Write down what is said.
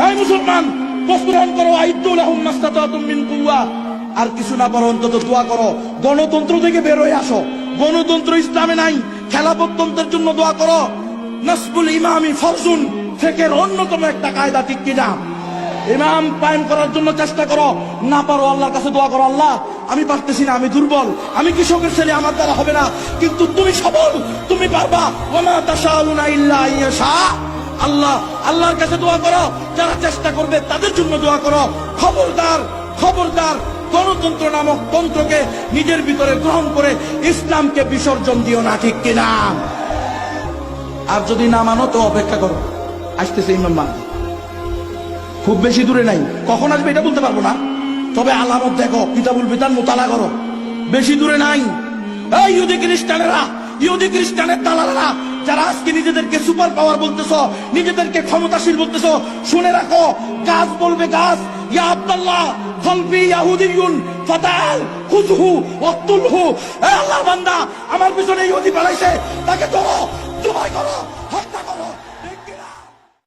এই মুসলমান, প্রস্তুত করো, আইদু লাহুম মাসতাতাতুম মিন কুওয়া। আর কিছু না পারো অন্তত দোয়া করো, গণতন্ত্র থেকে বের হয়ে আসো। গণতন্ত্র ইসলামে নাই, খেলাফততন্ত্রের জন্য দোয়া করো। নাসবুল ইমামি ফরজুন ফিকহের অন্যতম একটা কায়দা, ঠিক কিনা? ইমাম কায়েম করার জন্য চেষ্টা করো, না পারো আল্লাহর কাছে দোয়া করো, আল্লাহ আমি পারতেছি না, আমি দুর্বল, আমি কৃষকের ছেলে, আমার দ্বারা হবে না, কিন্তু তুমি সবল, তুমি পারবা। ওয়া মা তাশাউনা ইল্লা আইয়াশা আল্লাহ। আল্লাহর কাছে দোয়া করো, যারা চেষ্টা করবে তাদের জন্য দোয়া করো। খবরদার, খবরদার, গণতন্ত্র নামক তন্ত্রকে নিজের ভিতরে গ্রহণ করে ইসলামকে বিসর্জন দিও না, ঠিক কিনা? আর যদি না মানো তো অপেক্ষা করো, আসতেছে ইমাম মাহদী, খুব বেশি দূরে নাই। কখন আসবে এটা বলতে পারবো না, তবে আলামত দেখো, কিতাবুল বিতান মোতালা করো, বেশি দূরে নাই। এই ইহুদি খ্রিস্টানেরা, ইহুদি খ্রিস্টানের দালালেরা, যারা আজকে নিজেদেরকে সুপার পাওয়ার বলতেছ, নিজেদেরকে ক্ষমতাশীল বলতেছ, শুনে রাখো, গাছ বলবে গাছ, ইয়া আব্দুল্লাহ কলবি ইয়াহুদিয়ুন ফাতাল খুযহু ওয়াকতুলহু। এ আল্লাহর বান্দা, আমার পিছনে ইহুদি পালাইছে, তাকে ধরো।